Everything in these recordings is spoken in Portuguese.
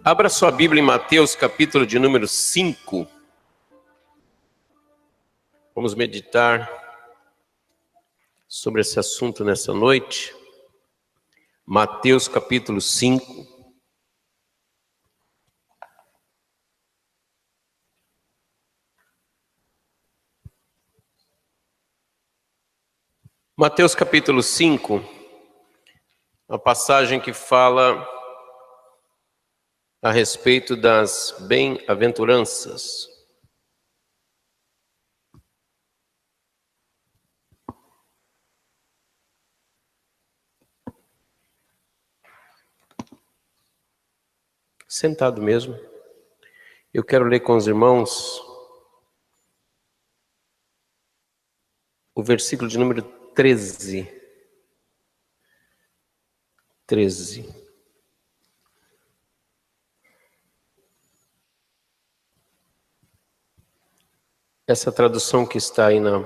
Abra sua Bíblia em Mateus, capítulo de número 5. Vamos meditar sobre esse assunto nessa noite. Mateus, capítulo 5. Mateus, capítulo 5, uma passagem que fala a respeito das bem-aventuranças. Sentado mesmo. Eu quero ler com os irmãos o versículo de número 13. 13. Essa tradução que está aí na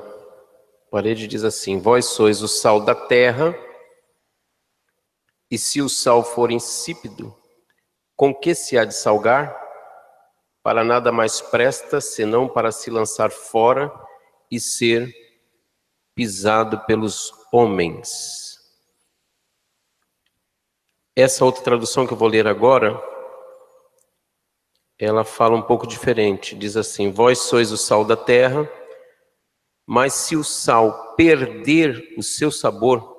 parede diz assim: Vós sois o sal da terra, e se o sal for insípido, com que se há de salgar? Para nada mais presta, senão para se lançar fora e ser pisado pelos homens. Essa outra tradução que eu vou ler agora, ela fala um pouco diferente. Diz assim: Vós sois o sal da terra, mas se o sal perder o seu sabor,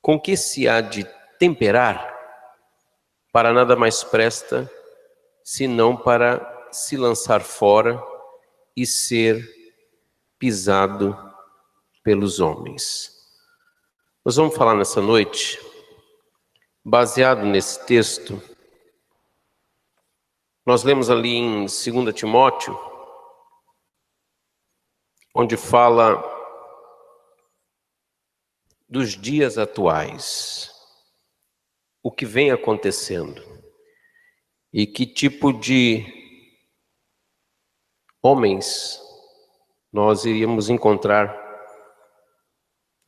com que se há de temperar? Para nada mais presta, senão para se lançar fora e ser pisado pelos homens. Nós vamos falar nessa noite, baseado nesse texto. Nós lemos ali em 2 Timóteo, onde fala dos dias atuais, o que vem acontecendo e que tipo de homens nós iríamos encontrar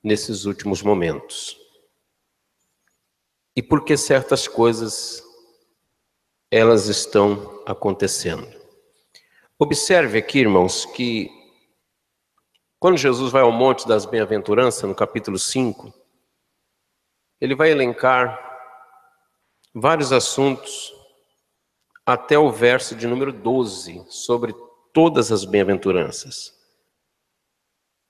nesses últimos momentos. E por que certas coisas elas estão acontecendo. Observe aqui, irmãos, que quando Jesus vai ao Monte das Bem-aventuranças, no capítulo 5, ele vai elencar vários assuntos até o verso de número 12, sobre todas as bem-aventuranças.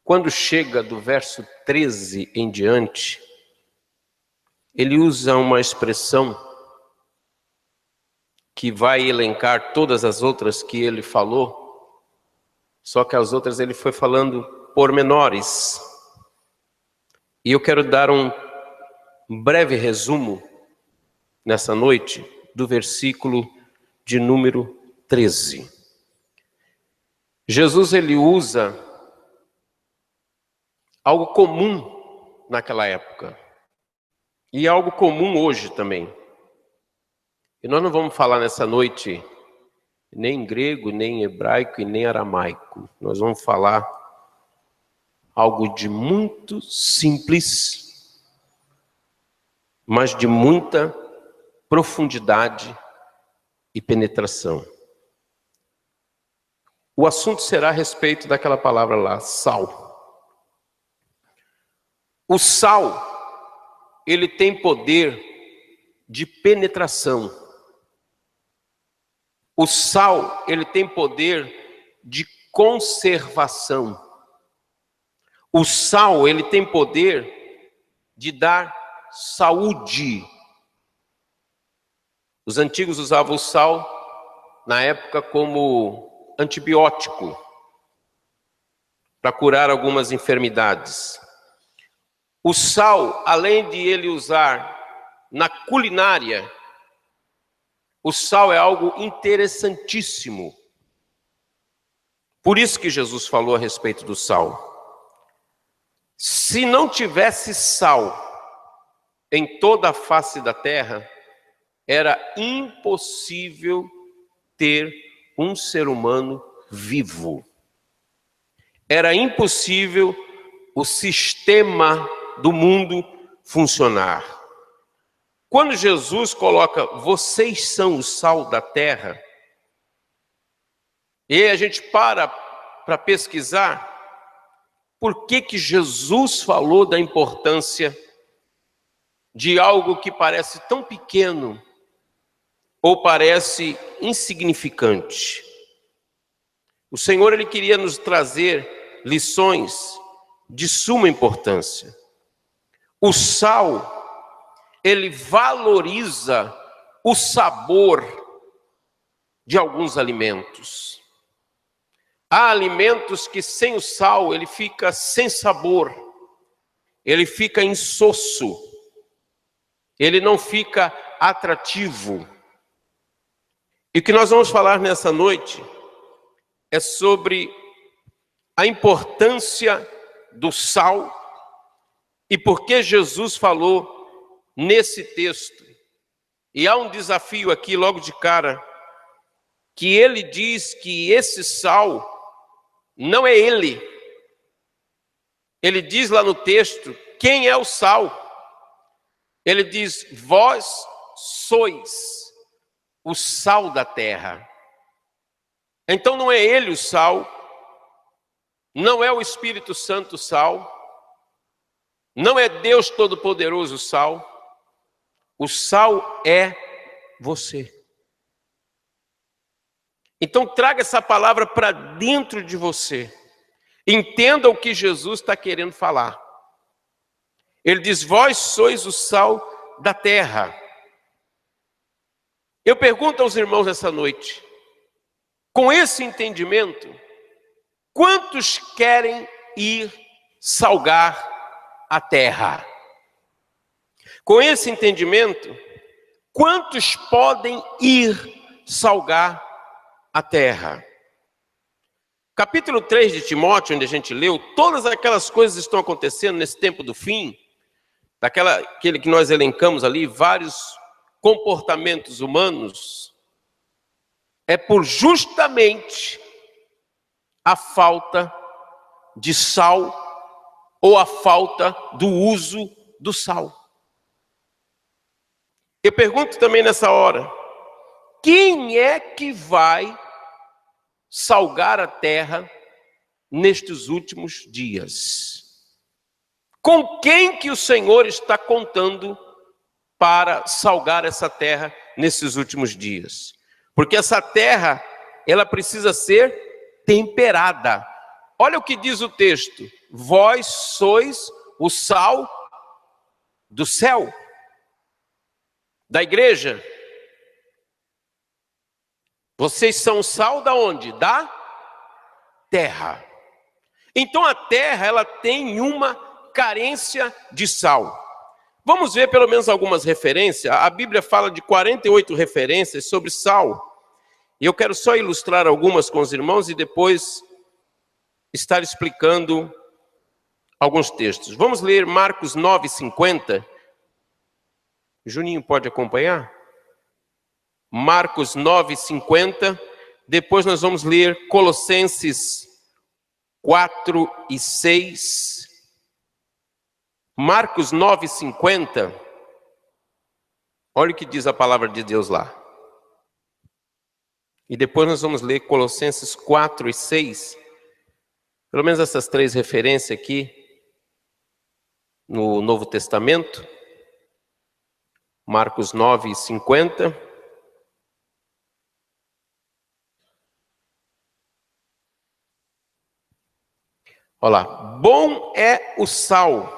Quando chega do verso 13 em diante, ele usa uma expressão que vai elencar todas as outras que ele falou, só que as outras ele foi falando pormenores. E eu quero dar um breve resumo nessa noite do versículo de número 13. Jesus ele usa algo comum naquela época e algo comum hoje também. E nós não vamos falar nessa noite nem em grego, nem em hebraico e nem aramaico. Nós vamos falar algo de muito simples, mas de muita profundidade e penetração. O assunto será a respeito daquela palavra lá, sal. O sal, ele tem poder de penetração. O sal, ele tem poder de conservação. O sal, ele tem poder de dar saúde. Os antigos usavam o sal, na época, como antibiótico, para curar algumas enfermidades. O sal, além de ele usar na culinária, o sal é algo interessantíssimo. Por isso que Jesus falou a respeito do sal. Se não tivesse sal em toda a face da terra, era impossível ter um ser humano vivo. Era impossível o sistema do mundo funcionar. Quando Jesus coloca, vocês são o sal da terra, e aí a gente para pesquisar, por que que Jesus falou da importância de algo que parece tão pequeno, ou parece insignificante. O Senhor, Ele queria nos trazer lições de suma importância. O sal, ele valoriza o sabor de alguns alimentos. Há alimentos que sem o sal ele fica sem sabor, ele fica insosso, ele não fica atrativo. E o que nós vamos falar nessa noite é sobre a importância do sal e por que Jesus falou nesse texto. E há um desafio aqui logo de cara, que ele diz que esse sal não é ele. Ele diz lá no texto, quem é o sal? Ele diz, vós sois o sal da terra. Então não é ele o sal, não é o Espírito Santo o sal, não é Deus Todo-Poderoso o sal é você. Então traga essa palavra para dentro de você, entenda o que Jesus está querendo falar. Ele diz, vós sois o sal da terra. Eu pergunto aos irmãos nessa noite, com esse entendimento, quantos querem ir salgar a terra? Com esse entendimento, quantos podem ir salgar a terra? Capítulo 3 de Timóteo, onde a gente leu, todas aquelas coisas estão acontecendo nesse tempo do fim, aquele que nós elencamos ali, vários comportamentos humanos, é por justamente a falta de sal ou a falta do uso do sal. Eu pergunto também nessa hora, quem é que vai salgar a terra nestes últimos dias? Com quem que o Senhor está contando para salgar essa terra nesses últimos dias? Porque essa terra, ela precisa ser temperada. Olha o que diz o texto, vós sois o sal do céu, da igreja. Vocês são o sal da onde? Da terra. Então a terra, ela tem uma carência de sal. Vamos ver pelo menos algumas referências. A Bíblia fala de 48 referências sobre sal. E eu quero só ilustrar algumas com os irmãos e depois estar explicando alguns textos. Vamos ler Marcos 9:50. Juninho pode acompanhar? Marcos 9:50. Depois nós vamos ler Colossenses 4:6. Marcos 9:50. Olha o que diz a palavra de Deus lá. E depois nós vamos ler Colossenses 4:6. Pelo menos essas três referências aqui no Novo Testamento. Marcos 9:50. Olha lá. Bom é o sal,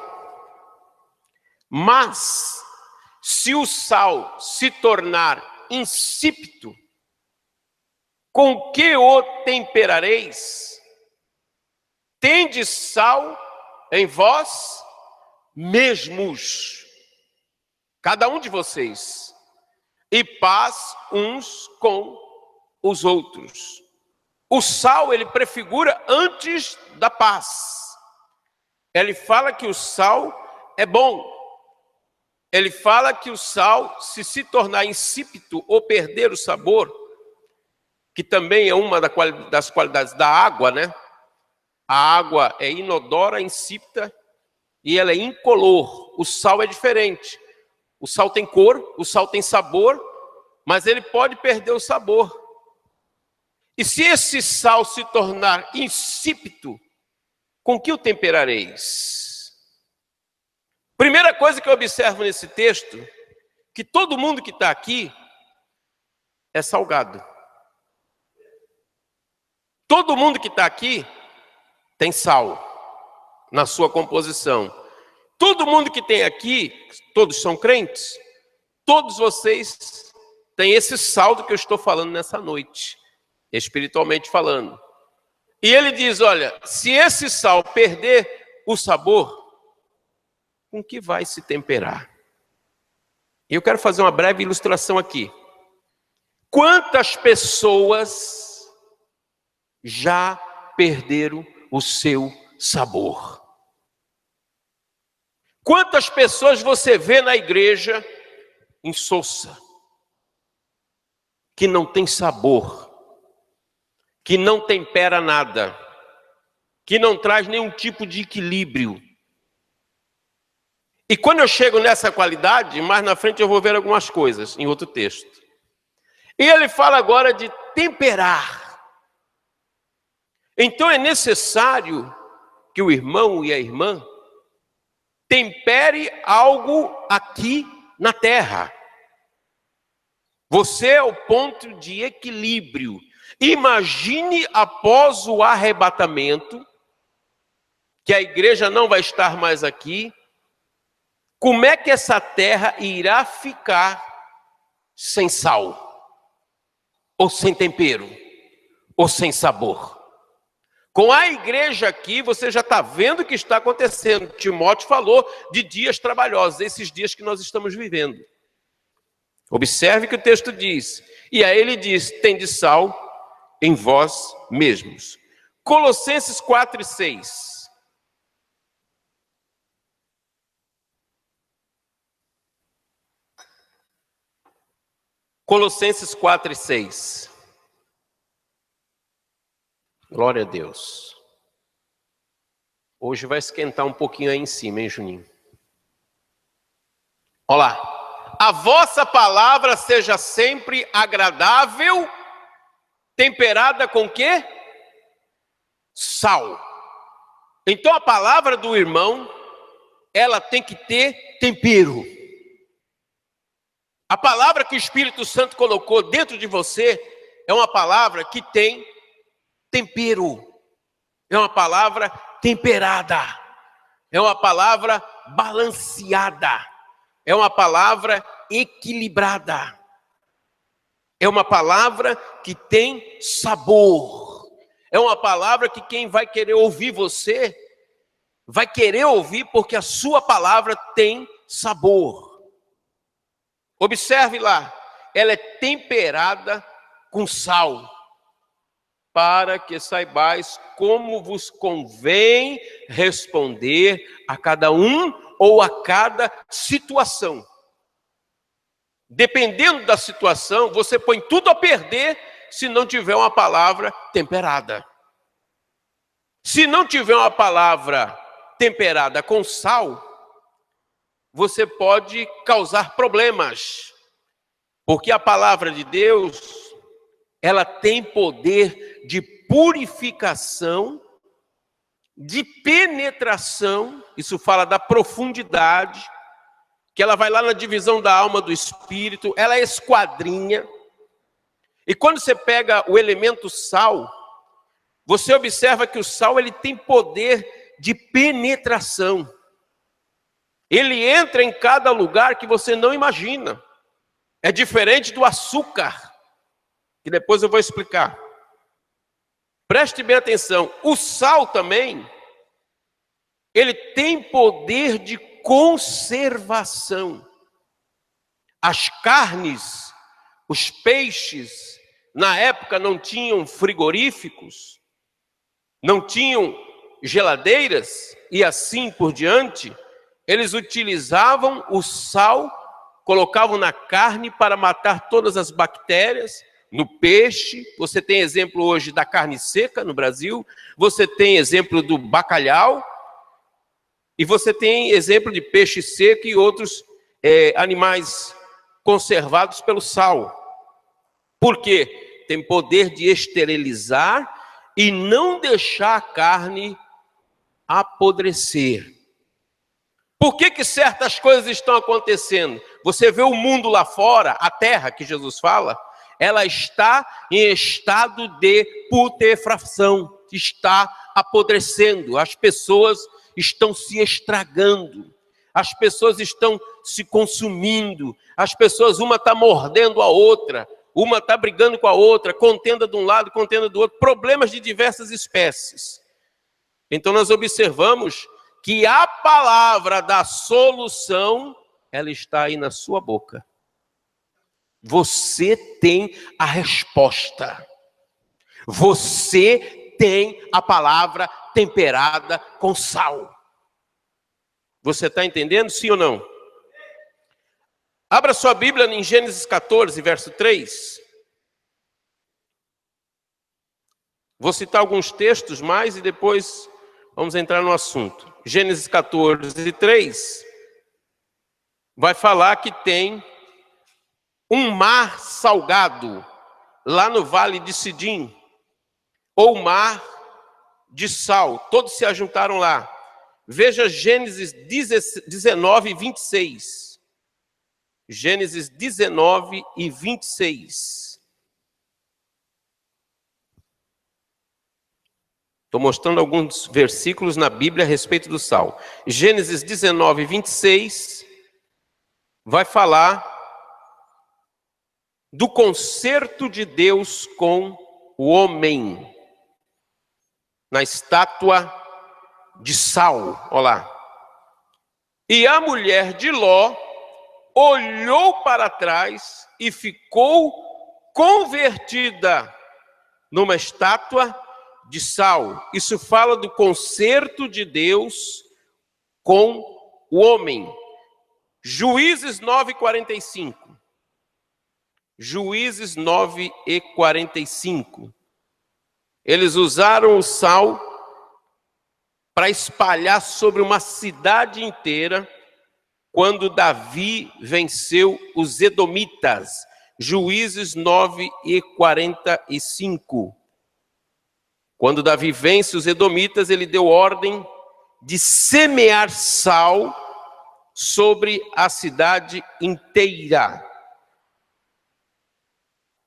mas se o sal se tornar insípido, com que o temperareis? Tendes sal em vós mesmos, cada um de vocês, e paz uns com os outros. O sal, ele prefigura antes da paz. Ele fala que o sal é bom. Ele fala que o sal, se tornar insípido ou perder o sabor, que também é uma das qualidades da água, né? A água é inodora, insípida e ela é incolor. O sal é diferente. O sal tem cor, o sal tem sabor, mas ele pode perder o sabor. E se esse sal se tornar insípido, com que o temperareis? Primeira coisa que eu observo nesse texto, que todo mundo que está aqui é salgado. Todo mundo que está aqui tem sal na sua composição. Todo mundo que tem aqui, todos são crentes, todos vocês têm esse sal do que eu estou falando nessa noite, espiritualmente falando. E ele diz, olha, se esse sal perder o sabor, com que vai se temperar? E eu quero fazer uma breve ilustração aqui. Quantas pessoas já perderam o seu sabor? Quantas pessoas você vê na igreja insossa, que não tem sabor, que não tempera nada, que não traz nenhum tipo de equilíbrio? E quando eu chego nessa qualidade, mais na frente eu vou ver algumas coisas em outro texto. E ele fala agora de temperar. Então é necessário que o irmão e a irmã tempere algo aqui na terra. Você é o ponto de equilíbrio. Imagine após o arrebatamento, que a igreja não vai estar mais aqui, como é que essa terra irá ficar sem sal? Ou sem tempero? Ou sem sabor? Com a igreja aqui, você já está vendo o que está acontecendo. Timóteo falou de dias trabalhosos, esses dias que nós estamos vivendo. Observe o que o texto diz. E aí ele diz, tende sal em vós mesmos. Colossenses 4:6. Colossenses 4:6. Glória a Deus. Hoje vai esquentar um pouquinho aí em cima, hein, Juninho? Olha lá. A vossa palavra seja sempre agradável, temperada com quê? Sal. Então a palavra do irmão, ela tem que ter tempero. A palavra que o Espírito Santo colocou dentro de você é uma palavra que tem tempero. É uma palavra temperada. É uma palavra balanceada. É uma palavra equilibrada. É uma palavra que tem sabor. É uma palavra que quem vai querer ouvir você, vai querer ouvir porque a sua palavra tem sabor. Observe lá, ela é temperada com sal, para que saibais como vos convém responder a cada um ou a cada situação. Dependendo da situação, você põe tudo a perder se não tiver uma palavra temperada. Se não tiver uma palavra temperada com sal, você pode causar problemas, porque a palavra de Deus, ela tem poder de purificação, de penetração, isso fala da profundidade, que ela vai lá na divisão da alma do espírito, ela esquadrinha. E quando você pega o elemento sal, você observa que o sal ele tem poder de penetração. Ele entra em cada lugar que você não imagina. É diferente do açúcar, que depois eu vou explicar. Preste bem atenção. O sal também, ele tem poder de conservação. As carnes, os peixes, na época não tinham frigoríficos, não tinham geladeiras e assim por diante. Eles utilizavam o sal, colocavam na carne para matar todas as bactérias. No peixe, você tem exemplo hoje da carne seca no Brasil, você tem exemplo do bacalhau, e você tem exemplo de peixe seco e outros animais conservados pelo sal. Por quê? Tem poder de esterilizar e não deixar a carne apodrecer. Por que certas coisas estão acontecendo? Você vê o mundo lá fora, a terra que Jesus fala, ela está em estado de putrefação, está apodrecendo, as pessoas estão se estragando, as pessoas estão se consumindo, as pessoas, uma está mordendo a outra, uma está brigando com a outra, contenda de um lado, contenda do outro, problemas de diversas espécies. Então nós observamos que a palavra da solução, ela está aí na sua boca. Você tem a resposta. Você tem a palavra temperada com sal. Você está entendendo, sim ou não? Abra sua Bíblia em Gênesis 14, verso 3. Vou citar alguns textos mais e depois vamos entrar no assunto. Gênesis 14, 3 vai falar que tem um mar salgado lá no vale de Sidim, ou mar de sal. Todos se ajuntaram lá. Veja Gênesis 19, 26. Gênesis 19 e 26. Estou mostrando alguns versículos na Bíblia a respeito do sal. Gênesis 19, 26 vai falar do concerto de Deus com o homem na estátua de sal. Olha lá. E a mulher de Ló olhou para trás e ficou convertida numa estátua de sal. Isso fala do concerto de Deus com o homem. Juízes 9:45. Juízes 9:45. Eles usaram o sal para espalhar sobre uma cidade inteira quando Davi venceu os edomitas. Juízes 9:45. Quando Davi vence os edomitas, ele deu ordem de semear sal sobre a cidade inteira.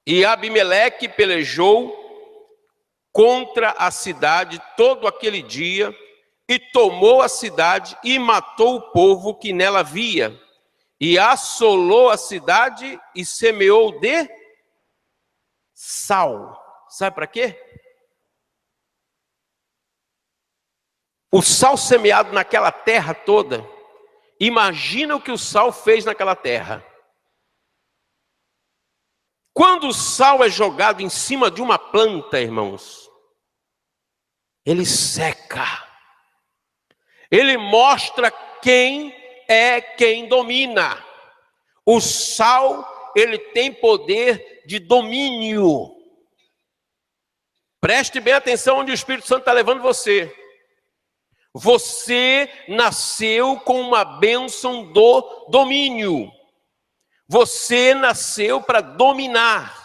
E Abimeleque pelejou contra a cidade todo aquele dia e tomou a cidade e matou o povo que nela havia. E assolou a cidade e semeou de sal. Sabe para quê? O sal semeado naquela terra toda, imagina o que o sal fez naquela terra. Quando o sal é jogado em cima de uma planta, irmãos, ele seca. Ele mostra quem é quem domina. O sal, ele tem poder de domínio. Preste bem atenção onde o Espírito Santo está levando você. Você nasceu com uma bênção do domínio. Você nasceu para dominar.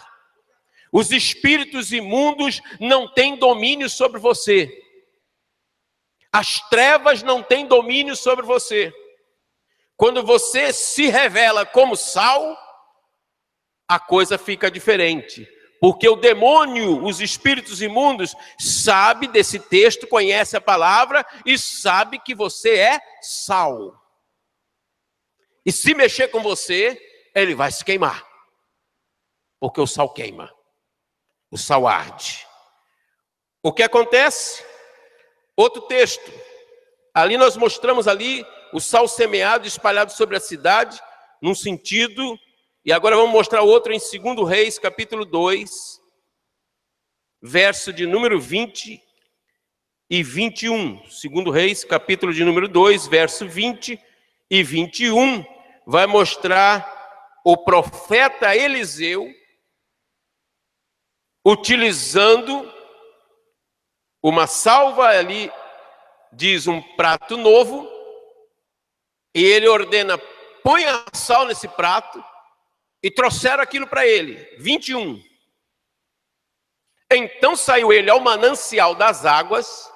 Os espíritos imundos não têm domínio sobre você. As trevas não têm domínio sobre você. Quando você se revela como sal, a coisa fica diferente. Porque o demônio, os espíritos imundos, sabe desse texto, conhece a palavra e sabe que você é sal. E se mexer com você, ele vai se queimar. Porque o sal queima. O sal arde. O que acontece? Outro texto. Ali nós mostramos ali o sal semeado, espalhado sobre a cidade, num sentido. E agora vamos mostrar outro em 2 Reis, capítulo 2, verso de número 20 e 21. 2 Reis, capítulo de número 2, verso 20 e 21, vai mostrar o profeta Eliseu utilizando uma salva ali, diz um prato novo, e ele ordena: ponha sal nesse prato, e trouxeram aquilo para ele. 21. Então saiu ele ao manancial das águas,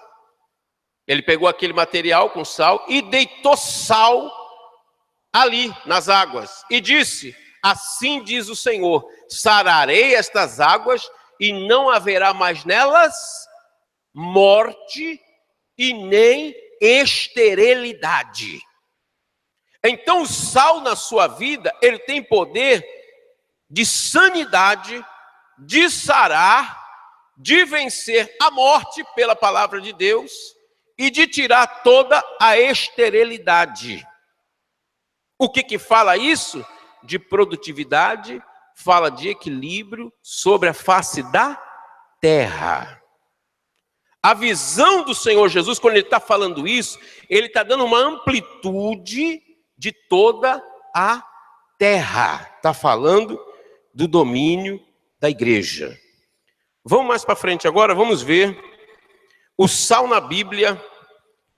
ele pegou aquele material com sal e deitou sal ali nas águas. E disse, assim diz o Senhor, sararei estas águas e não haverá mais nelas morte e nem esterilidade. Então o sal na sua vida, ele tem poder de sanidade, de sarar, de vencer a morte pela palavra de Deus e de tirar toda a esterilidade. O que fala isso? De produtividade, fala de equilíbrio sobre a face da terra. A visão do Senhor Jesus, quando ele está falando isso, ele está dando uma amplitude de toda a terra. Está falando do domínio da igreja. Vamos mais para frente agora, vamos ver o sal na Bíblia,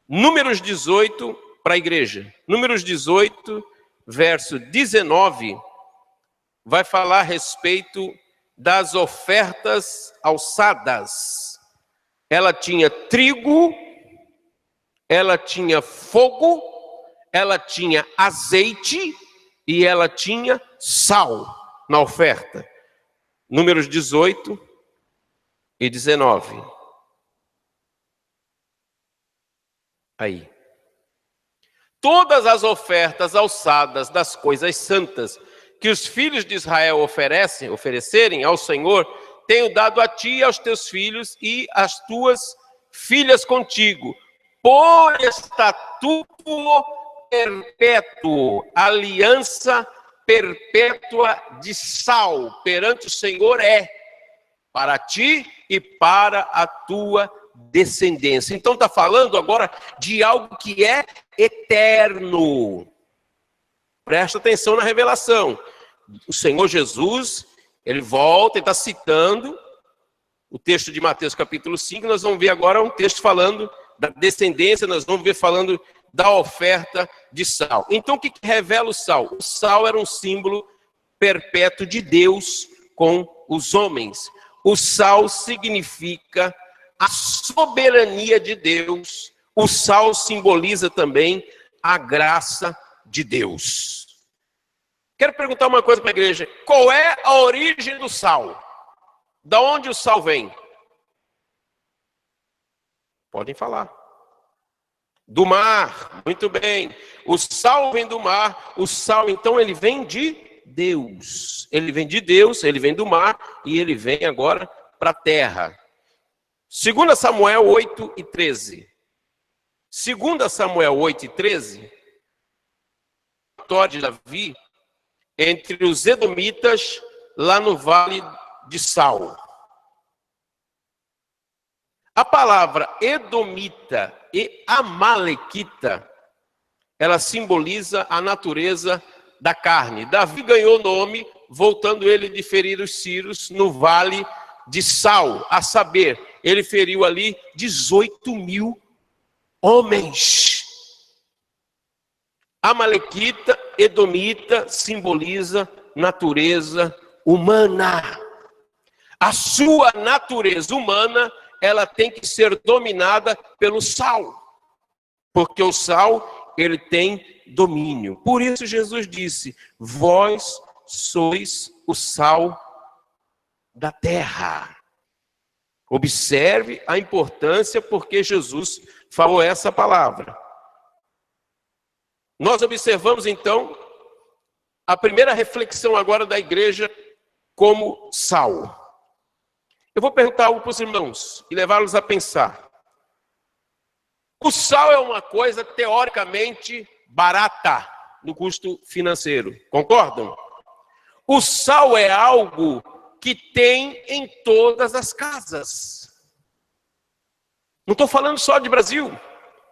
Números 18 para a igreja. Números 18, verso 19, vai falar a respeito das ofertas alçadas. Ela tinha trigo, ela tinha fogo, ela tinha azeite e ela tinha sal na oferta. Números 18 e 19. Aí. Todas as ofertas alçadas das coisas santas que os filhos de Israel oferecerem ao Senhor, tenho dado a ti e aos teus filhos e às tuas filhas contigo, por estatuto perpétuo, aliança perpétua de sal perante o Senhor para ti e para a tua descendência. Então está falando agora de algo que é eterno. Presta atenção na revelação. O Senhor Jesus, ele volta e está citando o texto de Mateus capítulo 5. Nós vamos ver agora um texto falando da descendência, nós vamos ver falando da oferta de sal. Então o que revela o sal? O sal era um símbolo perpétuo de Deus com os homens. O sal significa a soberania de Deus. O sal simboliza também a graça de Deus. Quero perguntar uma coisa para a igreja. Qual é a origem do sal? Da onde o sal vem? Podem falar. Do mar, muito bem. O sal vem do mar. O sal, então, ele vem de Deus. Ele vem de Deus, ele vem do mar e ele vem agora para a terra. 2 Samuel 8 e 13. 2 Samuel 8 e 13. A vitória de Davi entre os edomitas lá no vale de Sal. A palavra edomita e amalequita, ela simboliza a natureza da carne. Davi ganhou nome, voltando ele de ferir os sírios no vale de Sal. A saber, ele feriu ali 18.000 homens. Amalequita, edomita, simboliza natureza humana. A sua natureza humana, ela tem que ser dominada pelo sal. Porque o sal, ele tem domínio. Por isso Jesus disse, vós sois o sal da terra. Observe a importância porque Jesus falou essa palavra. Nós observamos então a primeira reflexão agora da igreja como sal. Eu vou perguntar algo para os irmãos e levá-los a pensar. O sal é uma coisa teoricamente barata no custo financeiro, concordam? O sal é algo que tem em todas as casas. Não estou falando só de Brasil,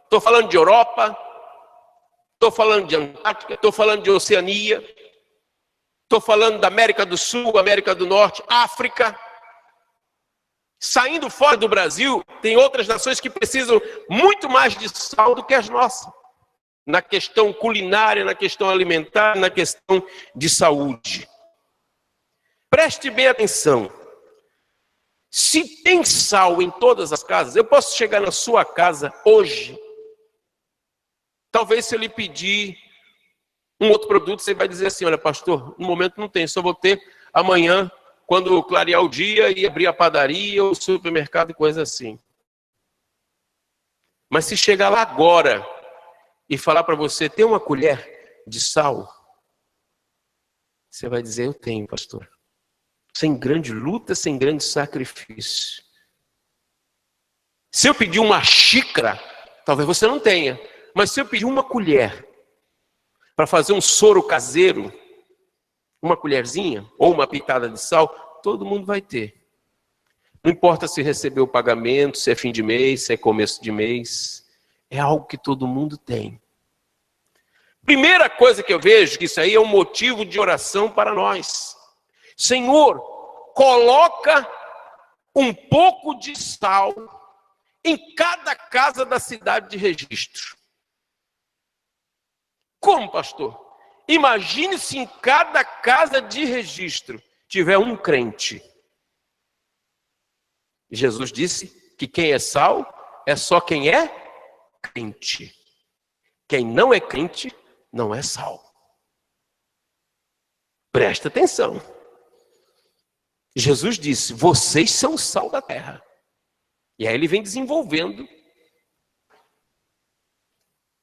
estou falando de Europa, estou falando de Antártica, estou falando de Oceania, estou falando da América do Sul, América do Norte, África. Saindo fora do Brasil, tem outras nações que precisam muito mais de sal do que as nossas. na questão culinária, na questão alimentar, na questão de saúde. Preste bem atenção. Se tem sal em todas as casas, eu posso chegar na sua casa hoje. Talvez se eu lhe pedir um outro produto, você vai dizer assim, olha pastor, no momento não tem, só vou ter amanhã, quando clarear o dia e abrir a padaria ou o supermercado e coisa assim. Mas se chegar lá agora e falar para você, tem uma colher de sal? Você vai dizer, eu tenho, pastor. Sem grande luta, sem grande sacrifício. Se eu pedir uma xícara, talvez você não tenha. Mas se eu pedir uma colher para fazer um soro caseiro, uma colherzinha ou uma pitada de sal, todo mundo vai ter. Não importa se recebeu o pagamento, se é fim de mês, se é começo de mês. É algo que todo mundo tem. Primeira coisa que eu vejo, que isso aí é um motivo de oração para nós. Senhor, coloca um pouco de sal em cada casa da cidade de Registro. Como, pastor? Imagine se em cada casa de Registro tiver um crente. Jesus disse que quem é sal é só quem é crente. Quem não é crente não é sal. Presta atenção. Jesus disse, vocês são o sal da terra. E aí ele vem desenvolvendo.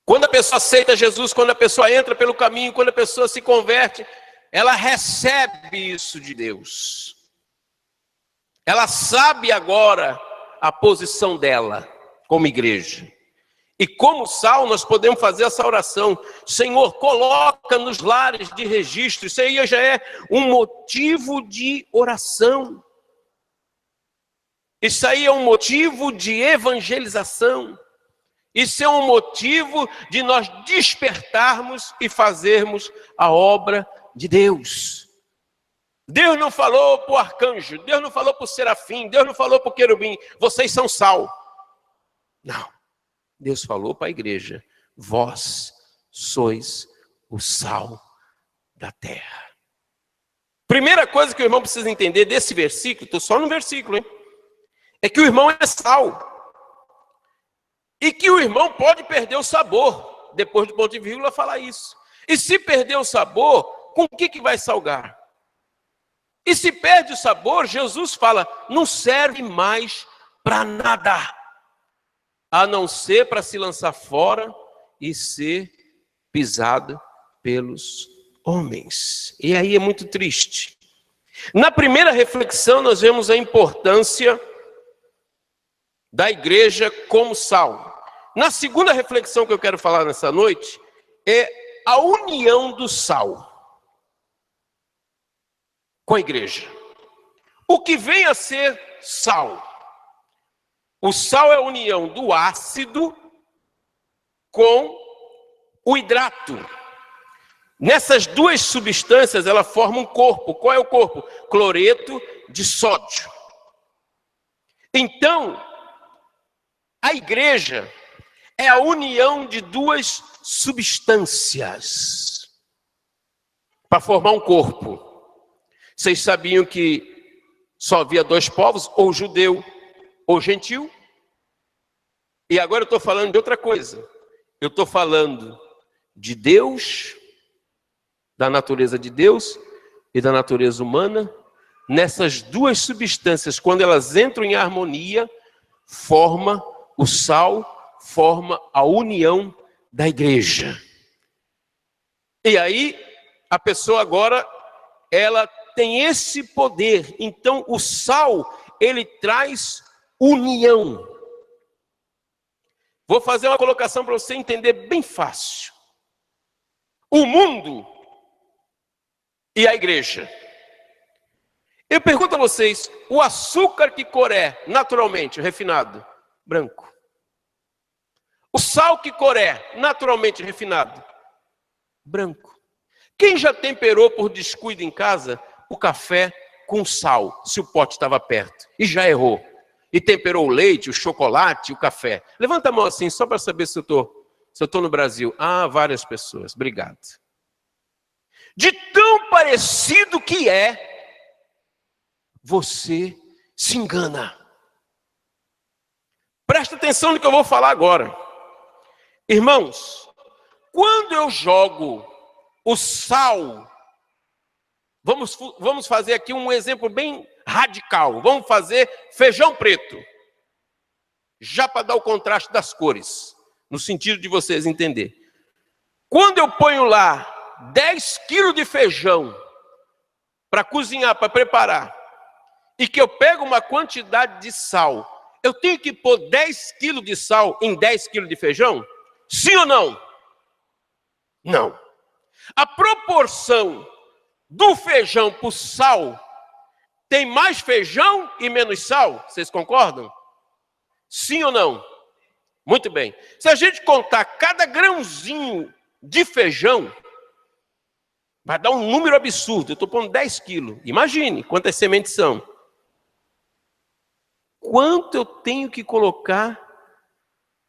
Quando a pessoa aceita Jesus, quando a pessoa entra pelo caminho, quando a pessoa se converte, ela recebe isso de Deus. Ela sabe agora a posição dela como igreja. E como sal, nós podemos fazer essa oração. Senhor, coloca nos lares de Registro. Isso aí já é um motivo de oração. Isso aí é um motivo de evangelização. Isso é um motivo de nós despertarmos e fazermos a obra de Deus. Deus não falou para o arcanjo, Deus não falou para o serafim, Deus não falou para o querubim, vocês são sal. Não. Deus falou para a igreja, vós sois o sal da terra. Primeira coisa que o irmão precisa entender desse versículo, estou só no versículo, hein? É que o irmão é sal. E que o irmão pode perder o sabor. Depois do ponto de vírgula falar isso. E se perder o sabor, com o que vai salgar? E se perde o sabor, Jesus fala, não serve mais para nada. A não ser para se lançar fora e ser pisado pelos homens. E aí é muito triste. Na primeira reflexão, nós vemos a importância da igreja como sal. Na segunda reflexão que eu quero falar nessa noite, é a união do sal com a igreja. O que vem a ser sal? O sal é a união do ácido com o hidrato. Nessas duas substâncias, ela forma um corpo. Qual é o corpo? Cloreto de sódio. Então, a igreja é a união de duas substâncias para formar um corpo. Vocês sabiam que só havia dois povos, ou judeu ou gentil? E agora eu estou falando de outra coisa. Eu estou falando de Deus, da natureza de Deus e da natureza humana. Nessas duas substâncias, quando elas entram em harmonia, forma o sal, forma a união da igreja. E aí, a pessoa agora, ela tem esse poder. Então, o sal, ele traz união. Vou fazer uma colocação para você entender bem fácil. O mundo e a igreja. Eu pergunto a vocês, o açúcar que cor é naturalmente refinado? Branco. O sal que cor é naturalmente refinado? Branco. Quem já temperou por descuido em casa o café com sal, se o pote estava perto, e já errou? E temperou o leite, o chocolate, o café? Levanta a mão assim, só para saber se Se eu estou no Brasil, várias pessoas, obrigado. De tão parecido que é, você se engana. Presta atenção no que eu vou falar agora. Irmãos, quando eu jogo o sal, vamos fazer aqui um exemplo bem radical. Vamos fazer feijão preto. Já para dar o contraste das cores, no sentido de vocês entenderem. Quando eu ponho lá 10 quilos de feijão para cozinhar, para preparar, e que eu pego uma quantidade de sal, eu tenho que pôr 10 quilos de sal em 10 quilos de feijão? Sim ou não? Não. A proporção do feijão para o sal tem mais feijão e menos sal? Vocês concordam? Sim ou não? Muito bem. Se a gente contar cada grãozinho de feijão, vai dar um número absurdo. Eu estou pondo 10 quilos. Imagine quantas sementes são. Quanto eu tenho que colocar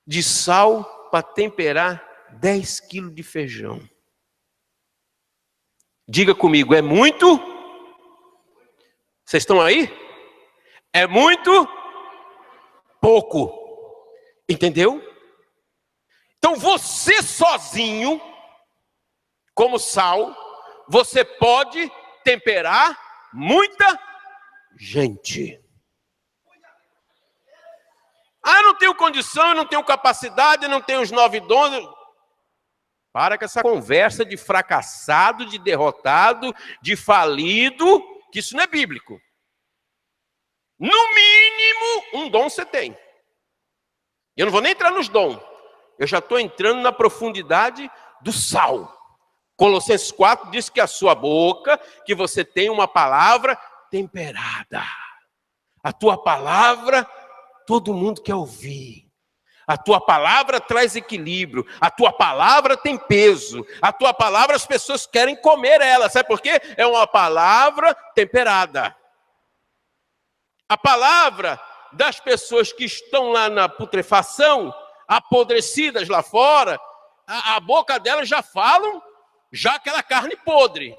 de sal para temperar 10 quilos de feijão? Diga comigo, é muito? Vocês estão aí? É muito? Pouco. Entendeu? Então você sozinho, como sal, você pode temperar muita gente. Eu não tenho condição, eu não tenho capacidade, eu não tenho os 9 dons. Para com essa conversa de fracassado, de derrotado, de falido, que isso não é bíblico. No mínimo, um dom você tem. Eu não vou nem entrar nos dons. Eu já estou entrando na profundidade do sal. Colossenses 4 diz que a sua boca, que você tem uma palavra temperada. A tua palavra, todo mundo quer ouvir. A tua palavra traz equilíbrio. A tua palavra tem peso. A tua palavra as pessoas querem comer ela. Sabe por quê? É uma palavra temperada. A palavra das pessoas que estão lá na putrefação, apodrecidas lá fora, a boca delas já falam, já aquela carne podre.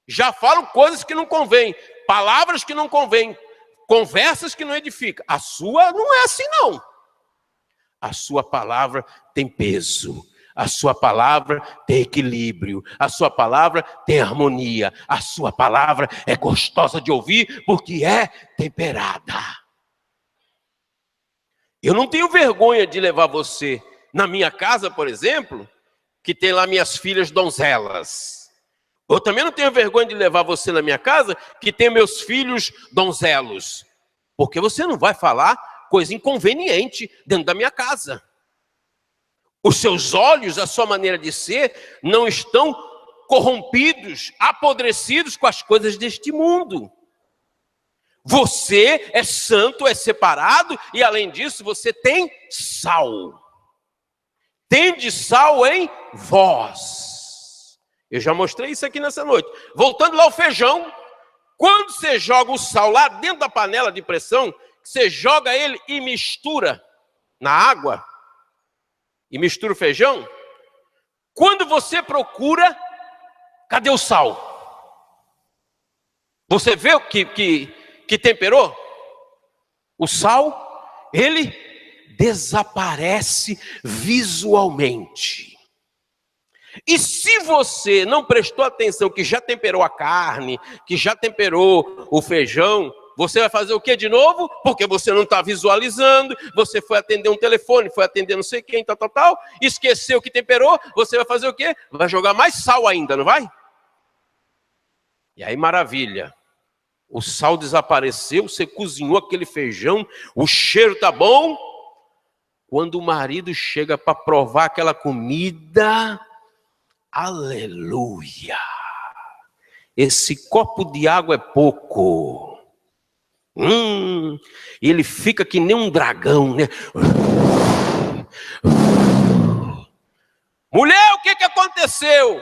Já falam coisas que não convêm, palavras que não convêm, conversas que não edificam. A sua não é assim, não. A sua palavra tem peso. A sua palavra tem equilíbrio. A sua palavra tem harmonia. A sua palavra é gostosa de ouvir porque é temperada. Eu não tenho vergonha de levar você na minha casa, por exemplo, que tem lá minhas filhas donzelas. Eu também não tenho vergonha de levar você na minha casa, que tem meus filhos donzelos. Porque você não vai falar coisa inconveniente dentro da minha casa. Os seus olhos, a sua maneira de ser, não estão corrompidos, apodrecidos com as coisas deste mundo. Você é santo, é separado, e além disso você tem sal. Tende sal em vós. Eu já mostrei isso aqui nessa noite. Voltando lá ao feijão, quando você joga o sal lá dentro da panela de pressão, você joga ele e mistura na água, e mistura o feijão, quando você procura, cadê o sal? Você vê o que temperou? O sal, ele desaparece visualmente. E se você não prestou atenção que já temperou a carne, que já temperou o feijão, você vai fazer o que de novo? Porque você não está visualizando, você foi atender um telefone, foi atender não sei quem, tal, esqueceu que temperou, você vai fazer o quê? Vai jogar mais sal ainda, não vai? E aí, maravilha. O sal desapareceu, você cozinhou aquele feijão, o cheiro tá bom. Quando o marido chega para provar aquela comida, aleluia! Esse copo de água é pouco. Ele fica que nem um dragão, né? Mulher, o que aconteceu?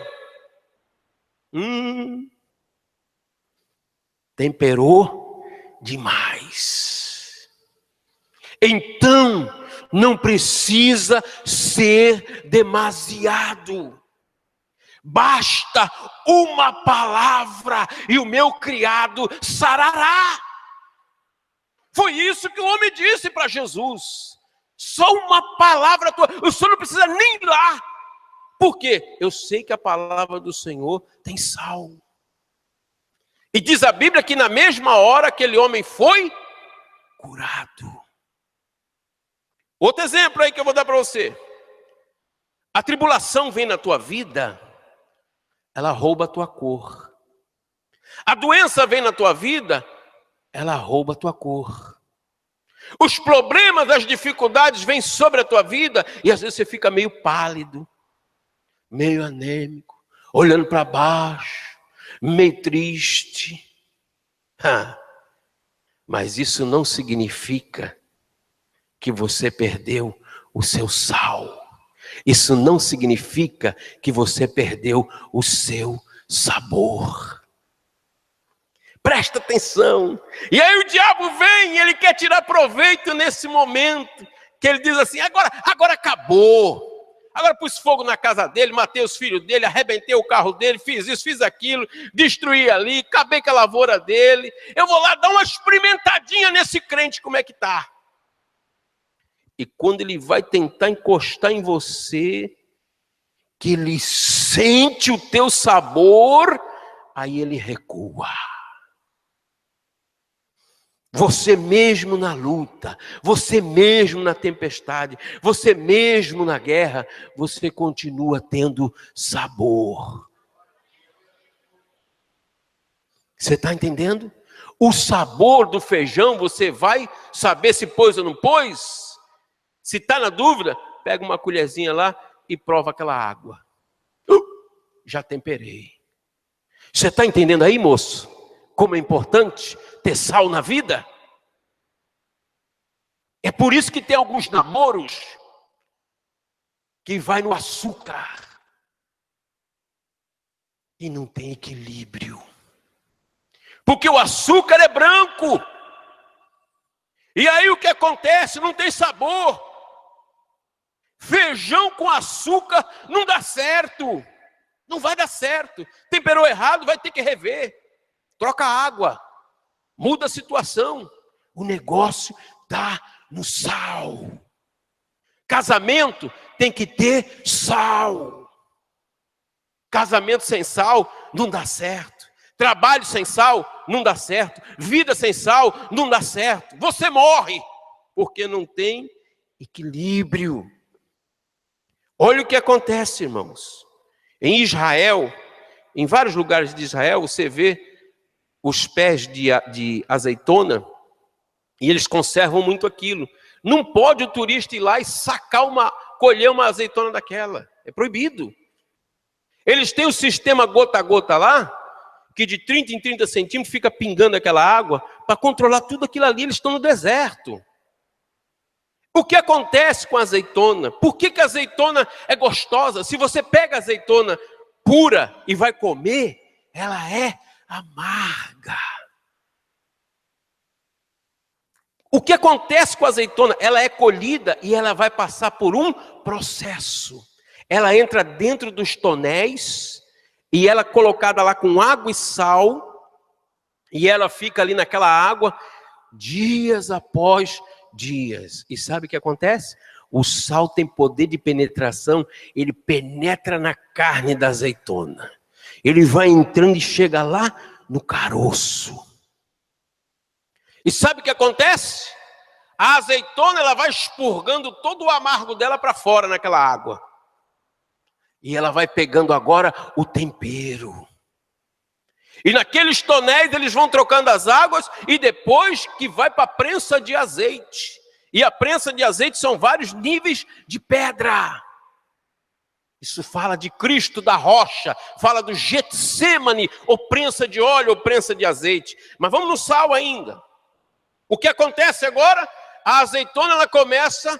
Temperou demais. Então, não precisa ser demasiado. Basta uma palavra e o meu criado sarará. Foi isso que o homem disse para Jesus. Só uma palavra tua, o Senhor não precisa nem ir lá. Por quê? Eu sei que a palavra do Senhor tem sal. E diz a Bíblia que na mesma hora aquele homem foi curado. Outro exemplo aí que eu vou dar para você. A tribulação vem na tua vida, ela rouba a tua cor. A doença vem na tua vida, ela rouba a tua cor. Os problemas, as dificuldades vêm sobre a tua vida e às vezes você fica meio pálido, meio anêmico, olhando para baixo, meio triste. Mas isso não significa que você perdeu o seu sal. Isso não significa que você perdeu o seu sabor. Presta atenção. E aí o diabo vem, ele quer tirar proveito nesse momento, que ele diz assim, agora acabou. Agora pus fogo na casa dele, matei os filhos dele, arrebentei o carro dele, fiz isso, fiz aquilo, destruí ali, acabei com a lavoura dele. Eu vou lá dar uma experimentadinha nesse crente, como é que tá? E quando ele vai tentar encostar em você, que ele sente o teu sabor, aí ele recua. Você mesmo na luta, você mesmo na tempestade, você mesmo na guerra, você continua tendo sabor. Você está entendendo? O sabor do feijão, você vai saber se pôs ou não pôs? Se está na dúvida, pega uma colherzinha lá e prova aquela água. Já temperei. Você está entendendo aí, moço? Como é importante ter sal na vida? É por isso que tem alguns namoros que vai no açúcar e não tem equilíbrio. Porque o açúcar é branco. E aí o que acontece? Não tem sabor. Feijão com açúcar não dá certo. Não vai dar certo. Temperou errado, vai ter que rever. Troca a água. Muda a situação. O negócio está no sal. Casamento tem que ter sal. Casamento sem sal não dá certo. Trabalho sem sal não dá certo. Vida sem sal não dá certo. Você morre porque não tem equilíbrio. Olha o que acontece, irmãos. Em Israel, em vários lugares de Israel, você vê os pés de azeitona e eles conservam muito aquilo. Não pode o turista ir lá e colher uma azeitona daquela. É proibido. Eles têm o sistema gota a gota lá, que de 30 em 30 centímetros fica pingando aquela água para controlar tudo aquilo ali. Eles estão no deserto. O que acontece com a azeitona? Por que a azeitona é gostosa? Se você pega a azeitona pura e vai comer, ela é amarga. O que acontece com a azeitona? Ela é colhida e ela vai passar por um processo. Ela entra dentro dos tonéis e ela é colocada lá com água e sal e ela fica ali naquela água dias após dias. E sabe o que acontece? O sal tem poder de penetração, ele penetra na carne da azeitona. Ele vai entrando e chega lá no caroço. E sabe o que acontece? A azeitona ela vai expurgando todo o amargo dela para fora naquela água. E ela vai pegando agora o tempero. E naqueles tonéis eles vão trocando as águas e depois que vai para a prensa de azeite. E a prensa de azeite são vários níveis de pedra. Isso fala de Cristo da rocha, fala do Getsêmani, ou prensa de óleo, ou prensa de azeite. Mas vamos no sal ainda. O que acontece agora? A azeitona ela começa a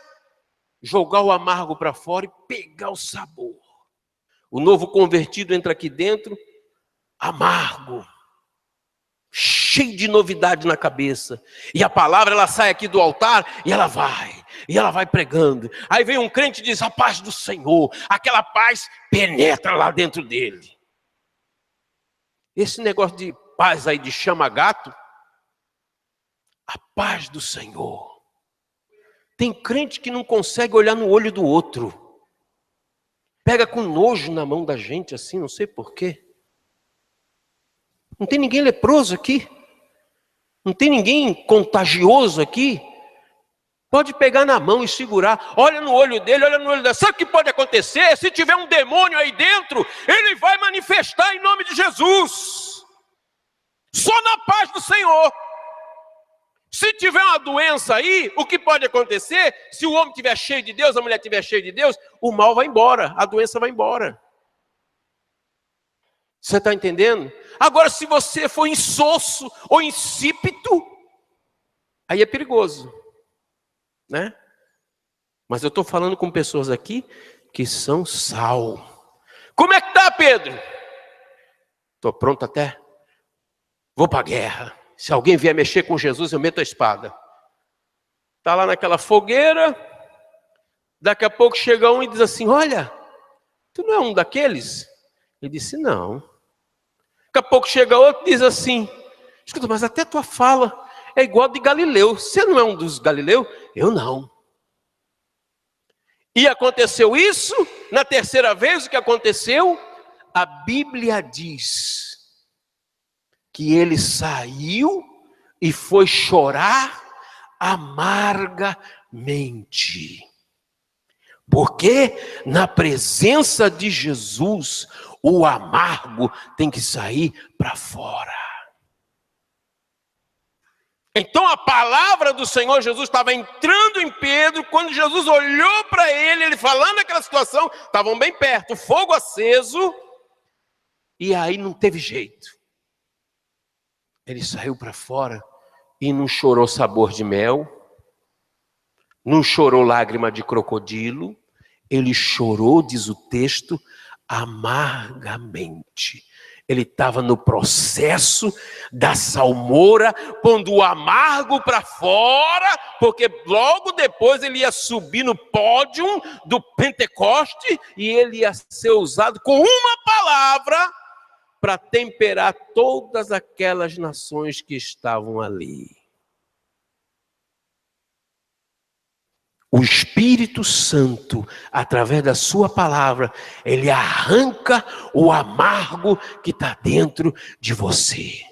jogar o amargo para fora e pegar o sabor. O novo convertido entra aqui dentro, amargo, cheio de novidade na cabeça. E a palavra ela sai aqui do altar e ela vai. E ela vai pregando. Aí vem um crente e diz, a paz do Senhor. Aquela paz penetra lá dentro dele. Esse negócio de paz aí de chama-gato, a paz do Senhor. Tem crente que não consegue olhar no olho do outro. Pega com nojo na mão da gente assim, não sei porquê. Não tem ninguém leproso aqui. Não tem ninguém contagioso aqui. Pode pegar na mão e segurar. Olha no olho dele, olha no olho dela. Sabe o que pode acontecer? Se tiver um demônio aí dentro, ele vai manifestar em nome de Jesus. Só na paz do Senhor. Se tiver uma doença aí, o que pode acontecer? Se o homem estiver cheio de Deus, a mulher estiver cheia de Deus, o mal vai embora, a doença vai embora. Você está entendendo? Agora, se você for insosso ou insípido, aí é perigoso, né? Mas eu estou falando com pessoas aqui que são sal. Como é que tá, Pedro? Estou pronto até. Vou para a guerra. Se alguém vier mexer com Jesus, eu meto a espada. Está lá naquela fogueira. Daqui a pouco chega um e diz assim, olha, tu não é um daqueles? Ele disse, não. Daqui a pouco chega outro e diz assim, escuta, mas até tua fala é igual de Galileu. Você não é um dos Galileus? Eu não. E aconteceu isso, na terceira vez o que aconteceu? A Bíblia diz que ele saiu e foi chorar amargamente. Porque na presença de Jesus, o amargo tem que sair para fora. Então a palavra do Senhor Jesus estava entrando em Pedro, quando Jesus olhou para ele falando aquela situação, estavam bem perto, fogo aceso, e aí não teve jeito. Ele saiu para fora e não chorou sabor de mel, não chorou lágrima de crocodilo, ele chorou, diz o texto, amargamente. Ele estava no processo da salmoura, pondo o amargo para fora, porque logo depois ele ia subir no pódio do Pentecoste e ele ia ser usado com uma palavra para temperar todas aquelas nações que estavam ali. O Espírito Santo, através da sua palavra, ele arranca o amargo que está dentro de você.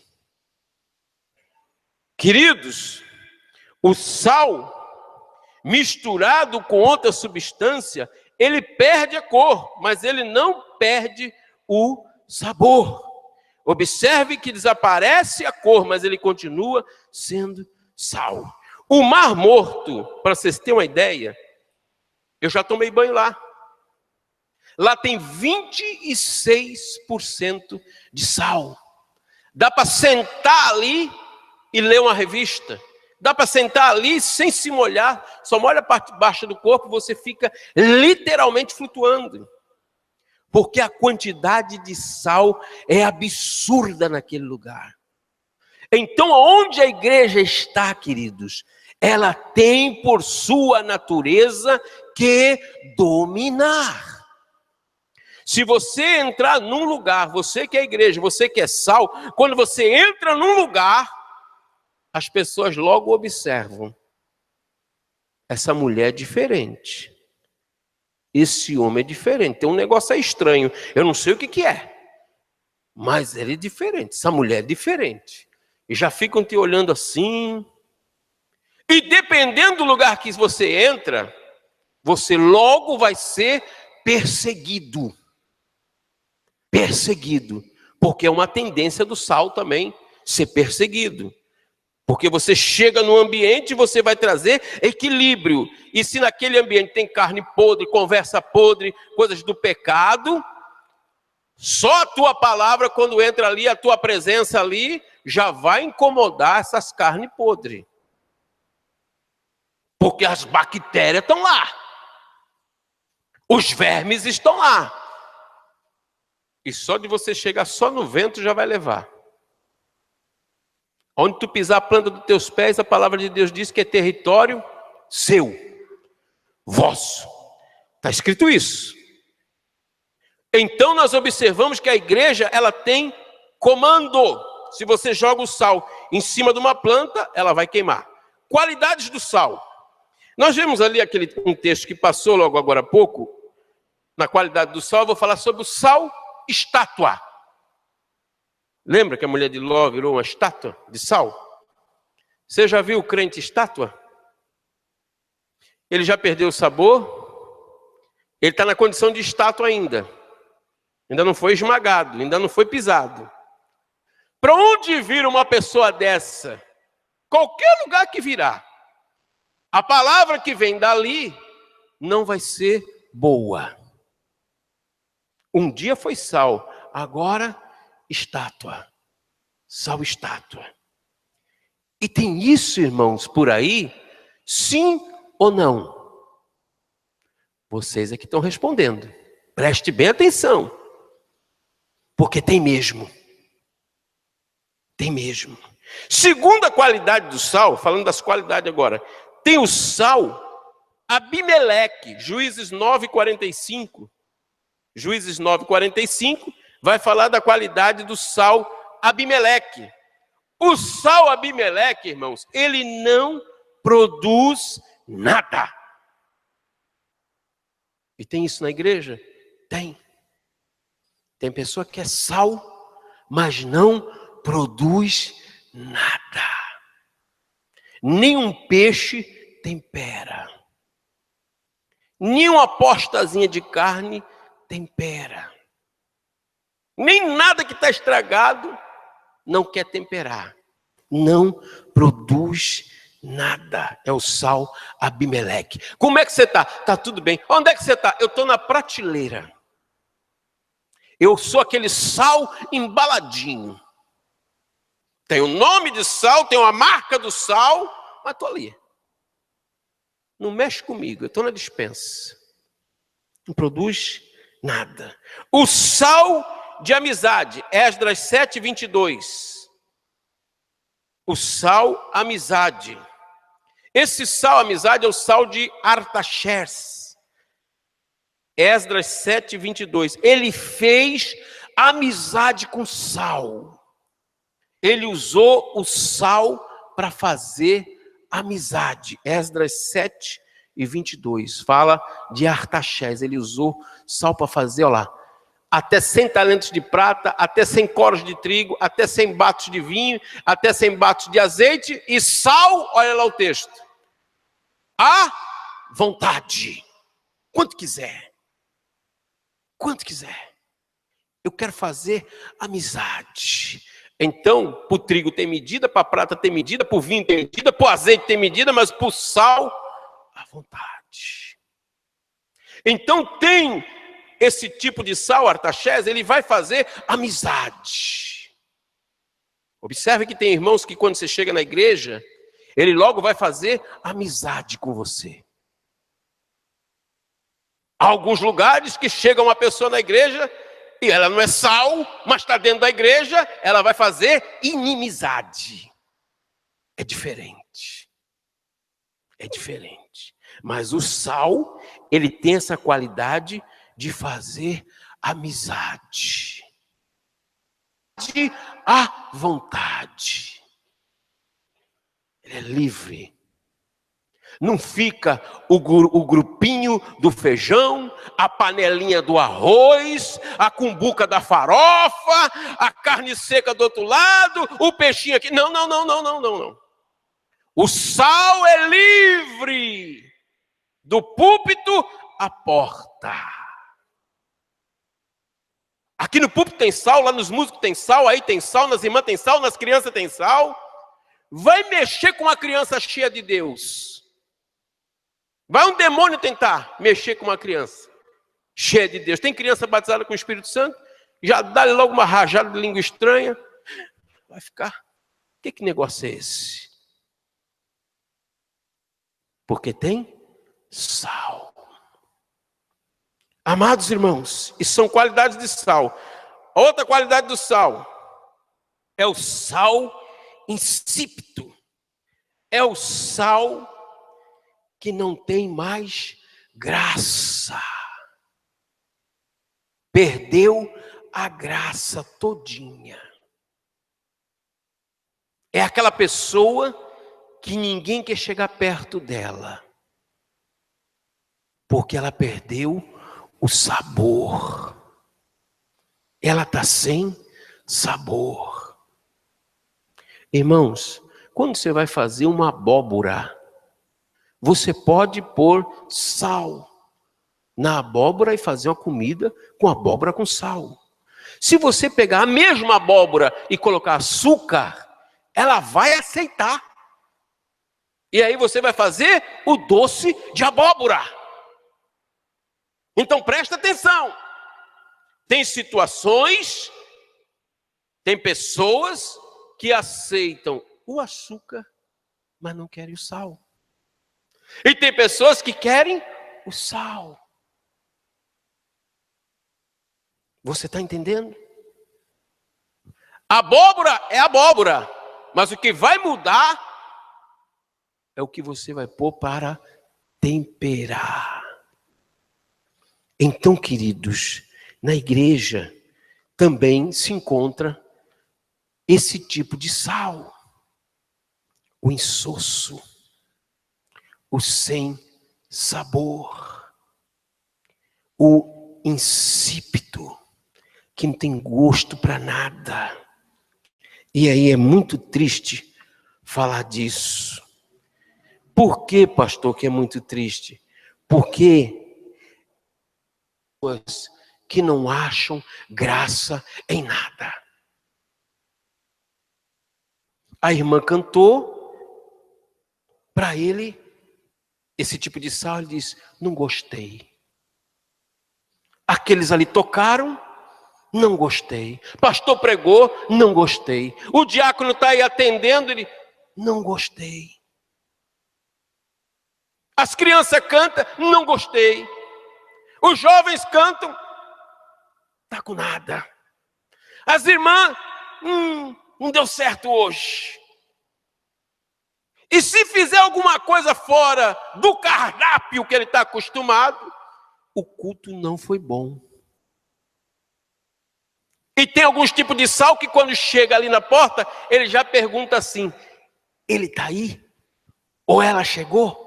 Queridos, o sal misturado com outra substância, ele perde a cor, mas ele não perde o sabor. Observe que desaparece a cor, mas ele continua sendo sal. O Mar Morto, para vocês terem uma ideia, eu já tomei banho lá. Lá tem 26% de sal. Dá para sentar ali e ler uma revista. Dá para sentar ali sem se molhar, só molha a parte baixa do corpo, você fica literalmente flutuando. Porque a quantidade de sal é absurda naquele lugar. Então, onde a igreja está, queridos, ela tem por sua natureza que dominar. Se você entrar num lugar, você que é igreja, você que é sal, quando você entra num lugar, as pessoas logo observam. Essa mulher é diferente. Esse homem é diferente. Tem um negócio aí estranho. Eu não sei o que é. Mas ele é diferente. Essa mulher é diferente. E já ficam te olhando assim. E dependendo do lugar que você entra, você logo vai ser perseguido. Perseguido. Porque é uma tendência do sal também ser perseguido. Porque você chega no ambiente e você vai trazer equilíbrio. E se naquele ambiente tem carne podre, conversa podre, coisas do pecado, só a tua palavra, quando entra ali, a tua presença ali, já vai incomodar essas carnes podres. Porque as bactérias estão lá. Os vermes estão lá. E só de você chegar só no vento já vai levar. Onde tu pisar a planta dos teus pés, a palavra de Deus diz que é território seu. vosso. Está escrito isso. Então nós observamos que a igreja, ela tem comando. Se você joga o sal em cima de uma planta, ela vai queimar. Qualidades do sal. Nós vemos ali um texto que passou logo agora há pouco, na qualidade do sal. Eu vou falar sobre o sal estátua. Lembra que a mulher de Ló virou uma estátua de sal? Você já viu o crente estátua? Ele já perdeu o sabor, ele está na condição de estátua ainda não foi esmagado, ainda não foi pisado. Para onde vir uma pessoa dessa? Qualquer lugar que virá, a palavra que vem dali não vai ser boa. Um dia foi sal, agora estátua. Sal estátua. E tem isso, irmãos, por aí? Sim ou não? Vocês é que estão respondendo. Preste bem atenção. Porque tem mesmo. Tem mesmo. Segunda qualidade do sal, falando das qualidades agora, tem o sal Abimeleque, Juízes 9:45. Juízes 9:45 vai falar da qualidade do sal Abimeleque. O sal Abimeleque, irmãos, ele não produz nada. E tem isso na igreja? Tem. Tem pessoa que é sal, mas não produz nada. Nenhum peixe tempera. Nenhuma postazinha de carne tempera. Nem nada que está estragado não quer temperar. Não produz nada. É o sal Abimeleque. Como é que você está? Está tudo bem. Onde é que você está? Eu estou na prateleira. Eu sou aquele sal embaladinho. Tem o nome de sal, tem uma marca do sal, mas estou ali. Não mexe comigo, eu estou na despensa. Não produz nada. O sal de amizade, Esdras 7:22. O sal amizade. Esse sal amizade é o sal de Artaxerxes. Esdras 7:22. Ele fez amizade com sal. Ele usou o sal para fazer amizade. Esdras 7:22. Fala de Artaxerxes. Ele usou sal para fazer, olha lá, até 100 talentos de prata, até 100 coros de trigo, até 100 batos de vinho, até 100 batos de azeite e sal, olha lá o texto. À vontade. Quanto quiser. Quanto quiser. Eu quero fazer amizade. Então, para o trigo tem medida, para a prata tem medida, para o vinho tem medida, para o azeite tem medida, mas para o sal, à vontade. Então tem esse tipo de sal, Artaxerxes, ele vai fazer amizade. Observe que tem irmãos que quando você chega na igreja, ele logo vai fazer amizade com você. Há alguns lugares que chega uma pessoa na igreja e ela não é sal, mas está dentro da igreja, ela vai fazer inimizade. É diferente. É diferente. Mas o sal, ele tem essa qualidade de fazer amizade. À vontade. Ele é livre. Não fica o grupinho do feijão, a panelinha do arroz, a cumbuca da farofa, a carne seca do outro lado, o peixinho aqui. Não. O sal é livre. Do púlpito à porta. Aqui no púlpito tem sal, lá nos músicos tem sal, aí tem sal, nas irmãs tem sal, nas crianças tem sal. Vai mexer com uma criança cheia de Deus. Vai um demônio tentar mexer com uma criança cheia de Deus. Tem criança batizada com o Espírito Santo, já dá-lhe logo uma rajada de língua estranha. Vai ficar, que negócio é esse? Porque tem sal. Amados irmãos, isso são qualidades de sal. A outra qualidade do sal é o sal insípido. É o sal que não tem mais graça. Perdeu a graça todinha. É aquela pessoa que ninguém quer chegar perto dela, porque ela perdeu o sabor. Ela está sem sabor. Irmãos, quando você vai fazer uma abóbora, você pode pôr sal na abóbora e fazer uma comida com abóbora com sal. Se você pegar a mesma abóbora e colocar açúcar, ela vai aceitar. E aí você vai fazer o doce de abóbora. Então presta atenção. Tem situações, tem pessoas que aceitam o açúcar, mas não querem o sal. E tem pessoas que querem o sal. Você está entendendo? Abóbora é abóbora, mas o que vai mudar é o que você vai pôr para temperar. Então, queridos, na igreja também se encontra esse tipo de sal. O insosso, o sem sabor, o insípido, que não tem gosto para nada. E aí é muito triste falar disso. Por que, pastor, que é muito triste? Porque pessoas que não acham graça em nada. A irmã cantou para ele esse tipo de sal, ele diz, não gostei. Aqueles ali tocaram, não gostei. Pastor pregou, não gostei. O diácono está aí atendendo, ele, não gostei. As crianças cantam, não gostei. Os jovens cantam, tá com nada. As irmãs, não deu certo hoje. E se fizer alguma coisa fora do cardápio que ele está acostumado, o culto não foi bom. E tem alguns tipos de sal que quando chega ali na porta, ele já pergunta assim, ele está aí? Ou ela chegou?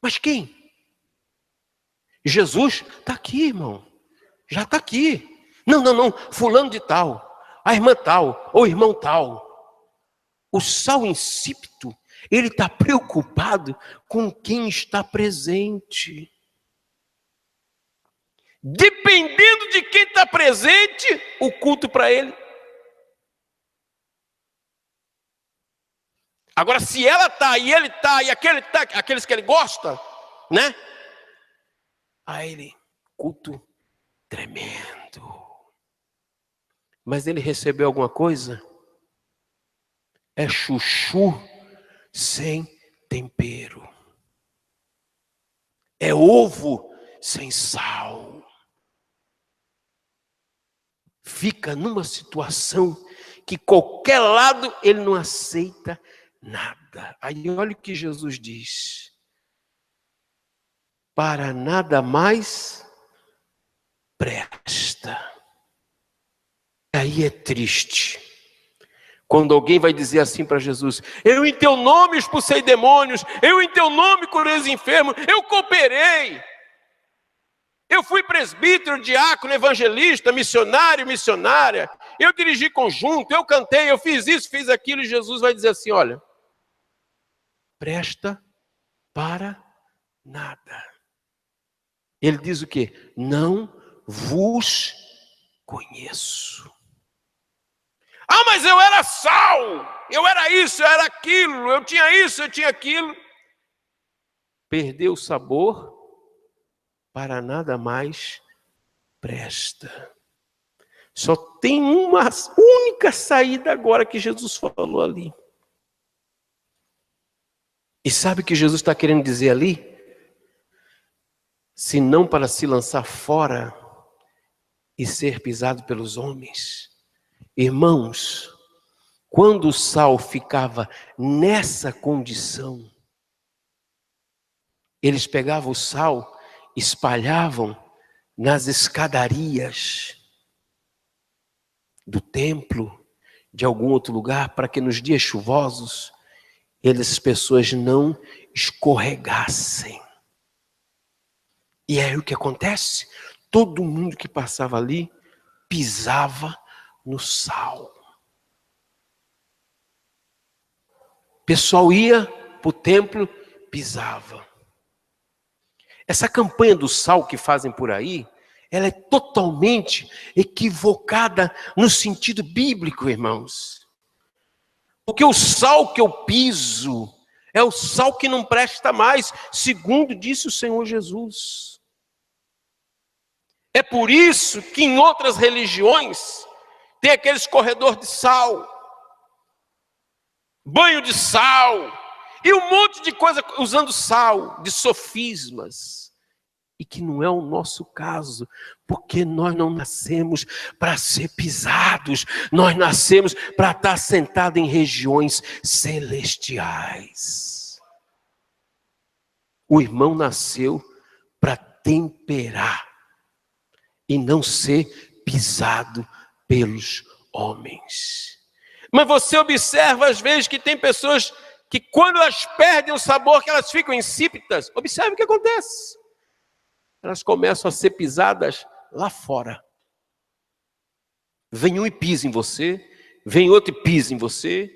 Mas quem? Jesus está aqui, irmão. Já está aqui. Não, fulano de tal, a irmã tal, ou irmão tal. O sal insípido, ele está preocupado com quem está presente. Dependendo de quem está presente, o culto para ele. Agora, se ela está, e ele está, e aquele está, aqueles que ele gosta, né? Aí ele, culto tremendo. Mas ele recebeu alguma coisa? É chuchu sem tempero. É ovo sem sal. Fica numa situação que qualquer lado ele não aceita nada. Aí olha o que Jesus diz. Para nada mais presta. Aí é triste. Quando alguém vai dizer assim para Jesus, eu em teu nome expulsei demônios, eu em teu nome curei os enfermos, eu cooperei. Eu fui presbítero, diácono, evangelista, missionário, missionária. Eu dirigi conjunto, eu cantei, eu fiz isso, fiz aquilo. E Jesus vai dizer assim, olha, presta para nada. Ele diz o quê? Não vos conheço. Ah, mas eu era sal, eu era isso, eu era aquilo, eu tinha isso, eu tinha aquilo. Perdeu o sabor, para nada mais presta. Só tem uma única saída agora que Jesus falou ali. E sabe o que Jesus está querendo dizer ali? Se não para se lançar fora e ser pisado pelos homens. Irmãos, quando o sal ficava nessa condição, eles pegavam o sal, espalhavam nas escadarias do templo, de algum outro lugar, para que nos dias chuvosos, as pessoas não escorregassem. E aí o que acontece? Todo mundo que passava ali pisava no sal. O pessoal ia para o templo, pisava. Essa campanha do sal que fazem por aí, ela é totalmente equivocada no sentido bíblico, irmãos. Porque o sal que eu piso é o sal que não presta mais, segundo disse o Senhor Jesus. É por isso que em outras religiões tem aqueles corredores de sal, banho de sal, e um monte de coisa usando sal, de sofismas. E que não é o nosso caso, porque nós não nascemos para ser pisados, nós nascemos para estar sentados em regiões celestiais. O irmão nasceu para temperar e não ser pisado pelos homens. Mas você observa às vezes que tem pessoas que quando elas perdem o sabor, que elas ficam insípidas, observe o que acontece. Elas começam a ser pisadas lá fora. Vem um e pisa em você, vem outro e pisa em você,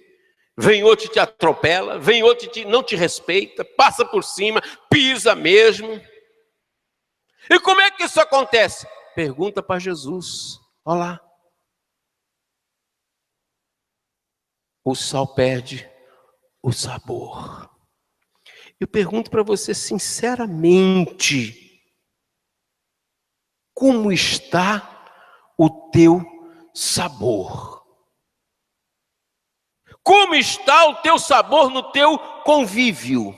vem outro e te atropela, vem outro e não te respeita, passa por cima, pisa mesmo. E como é que isso acontece? Pergunta para Jesus. Olha lá. O sal perde o sabor. Eu pergunto para você sinceramente, como está o teu sabor? Como está o teu sabor no teu convívio?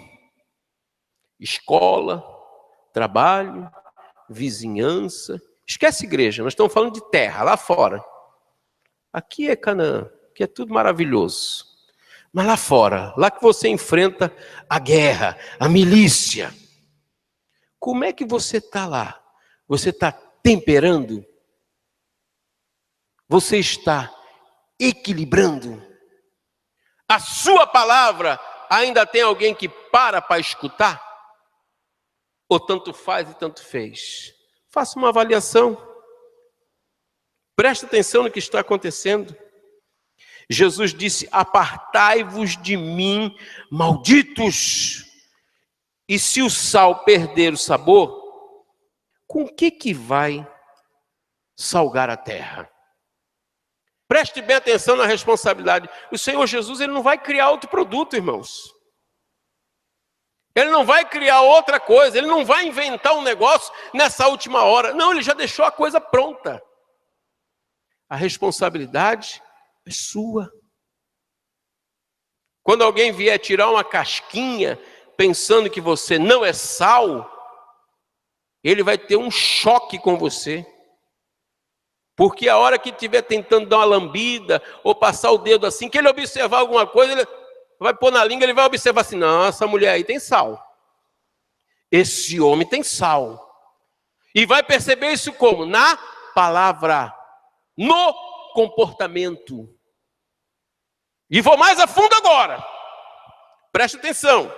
Escola, trabalho, vizinhança. Esquece igreja, nós estamos falando de terra, lá fora. Aqui é Canaã, aqui é tudo maravilhoso. Mas lá fora, lá que você enfrenta a guerra, a milícia. Como é que você está lá? Você está temperando? Você está equilibrando? A sua palavra ainda tem alguém que para escutar? Ou tanto faz e tanto fez? Faça uma avaliação. Preste atenção no que está acontecendo. Jesus disse: apartai-vos de mim, malditos. E se o sal perder o sabor, com que vai salgar a terra? Preste bem atenção na responsabilidade. O Senhor Jesus, ele não vai criar outro produto, irmãos. Ele não vai criar outra coisa, ele não vai inventar um negócio nessa última hora. Não, ele já deixou a coisa pronta. A responsabilidade é sua. Quando alguém vier tirar uma casquinha, pensando que você não é sal, ele vai ter um choque com você. Porque a hora que estiver tentando dar uma lambida, ou passar o dedo assim, que ele observar alguma coisa, ele vai pôr na língua, ele vai observar assim: não, essa mulher aí tem sal. Esse homem tem sal. E vai perceber isso como? Na palavra, no comportamento. E vou mais a fundo agora. Preste atenção.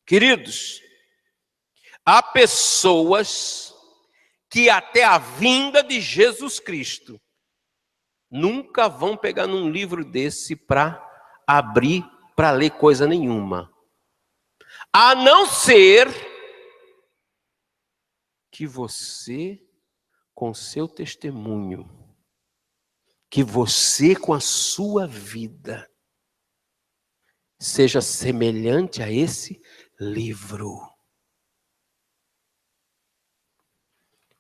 Queridos, há pessoas que até a vinda de Jesus Cristo nunca vão pegar num livro desse para abrir, para ler coisa nenhuma. A não ser que você, com seu testemunho, que você com a sua vida, seja semelhante a esse livro.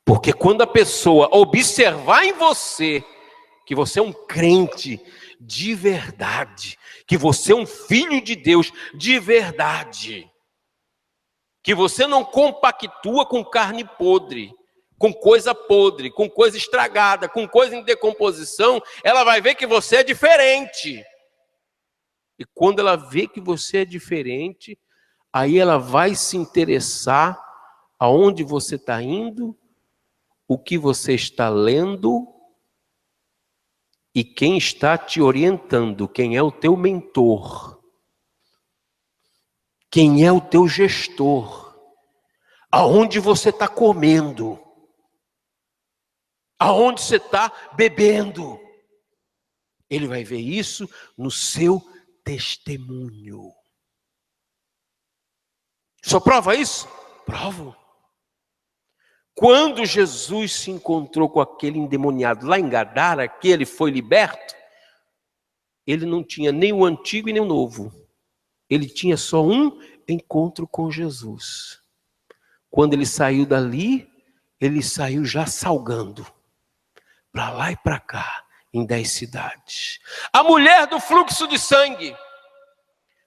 Porque quando a pessoa observar em você que você é um crente de verdade, que você é um filho de Deus de verdade, que você não compactua com carne podre, com coisa podre, com coisa estragada, com coisa em decomposição, ela vai ver que você é diferente. E quando ela vê que você é diferente, aí ela vai se interessar aonde você está indo, o que você está lendo e quem está te orientando, quem é o teu mentor, quem é o teu gestor, aonde você está comendo, aonde você está bebendo. Ele vai ver isso no seu testemunho. Só prova isso? Provo. Quando Jesus se encontrou com aquele endemoniado lá em Gadara, que ele foi liberto, ele não tinha nem o antigo e nem o novo. Ele tinha só um encontro com Jesus. Quando ele saiu dali, ele saiu já salgando, para lá e para cá, em 10 cidades. A mulher do fluxo de sangue,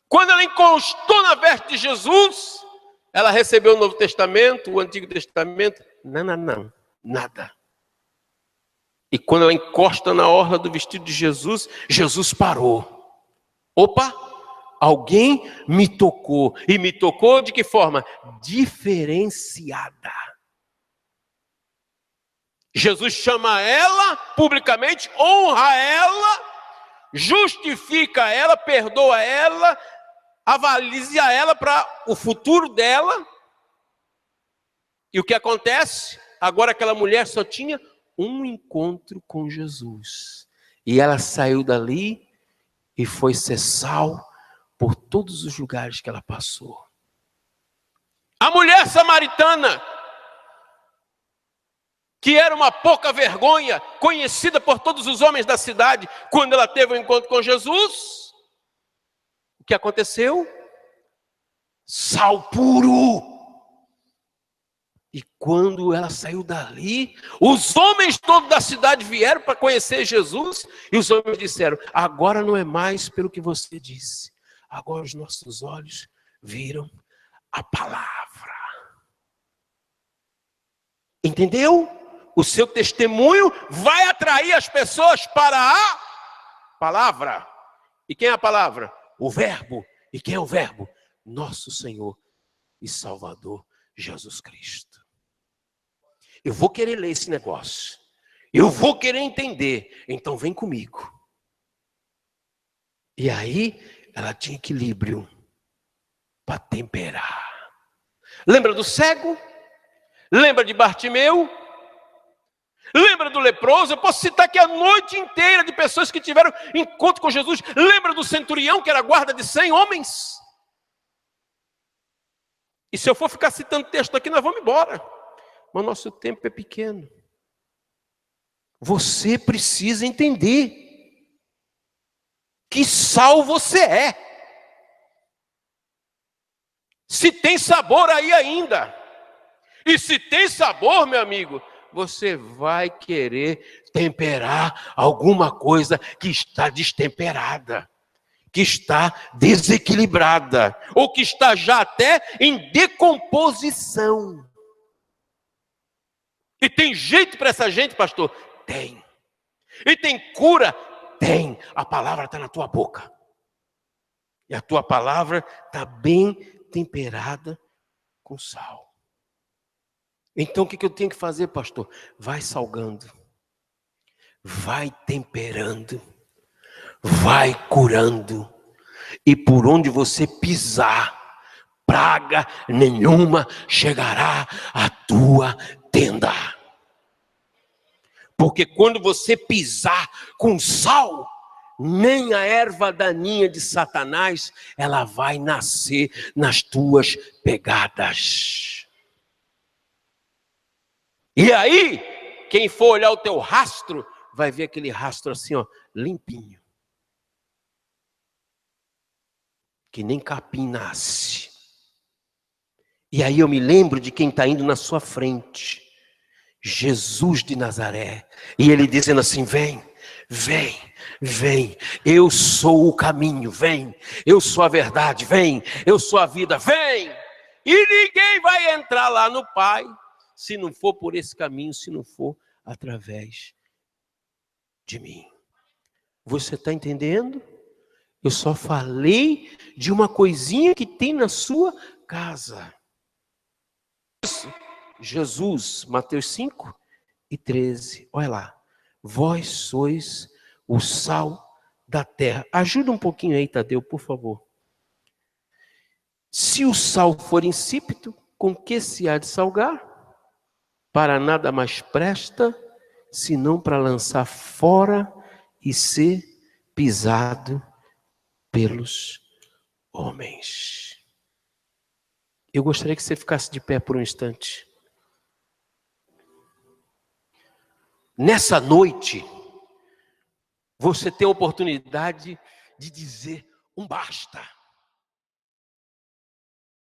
quando ela encostou na veste de Jesus, ela recebeu o Novo Testamento, o Antigo Testamento, não, nada. E quando ela encosta na orla do vestido de Jesus, Jesus parou. Opa, alguém me tocou. E me tocou de que forma? Diferenciada. Jesus chama ela publicamente, honra ela, justifica ela, perdoa ela, avalia ela para o futuro dela. E o que acontece? Agora aquela mulher só tinha um encontro com Jesus. E ela saiu dali e foi ser sal por todos os lugares que ela passou. A mulher samaritana, que era uma pouca vergonha, conhecida por todos os homens da cidade, quando ela teve um encontro com Jesus, o que aconteceu? Sal puro. E quando ela saiu dali, os homens todos da cidade vieram para conhecer Jesus, e os homens disseram: agora não é mais pelo que você disse, agora os nossos olhos viram a palavra. Entendeu? O seu testemunho vai atrair as pessoas para a palavra. E quem é a palavra? O verbo. E quem é o verbo? Nosso Senhor e Salvador Jesus Cristo. Eu vou querer ler esse negócio. Eu vou querer entender. Então vem comigo. E aí ela tinha equilíbrio para temperar. Lembra do cego? Lembra de Bartimeu? Lembra do leproso? Eu posso citar aqui a noite inteira de pessoas que tiveram encontro com Jesus. Lembra do centurião, que era guarda de 100 homens? E se eu for ficar citando texto aqui, nós vamos embora. Mas o nosso tempo é pequeno. Você precisa entender que sal você é. Se tem sabor aí ainda. E se tem sabor, meu amigo, você vai querer temperar alguma coisa que está destemperada, que está desequilibrada, ou que está já até em decomposição. E tem jeito para essa gente, pastor? Tem. E tem cura? Tem. A palavra está na tua boca. E a tua palavra está bem temperada com sal. Então o que eu tenho que fazer, pastor? Vai salgando, vai temperando, vai curando. E por onde você pisar, praga nenhuma chegará à tua tenda. Porque quando você pisar com sal, nem a erva daninha de Satanás, ela vai nascer nas tuas pegadas. E aí, quem for olhar o teu rastro, vai ver aquele rastro assim, ó, limpinho. Que nem capim nasce. E aí eu me lembro de quem está indo na sua frente. Jesus de Nazaré. E ele dizendo assim: vem, vem, vem. Eu sou o caminho, vem. Eu sou a verdade, vem. Eu sou a vida, vem. E ninguém vai entrar lá no Pai se não for por esse caminho, se não for através de mim. Você está entendendo? Eu só falei de uma coisinha que tem na sua casa. Jesus, Mateus 5:13. Olha lá. Vós sois o sal da terra. Ajuda um pouquinho aí, Tadeu, por favor. Se o sal for insípido, com que se há de salgar? Para nada mais presta, senão para lançar fora e ser pisado pelos homens. Eu gostaria que você ficasse de pé por um instante. Nessa noite, você tem a oportunidade de dizer um basta.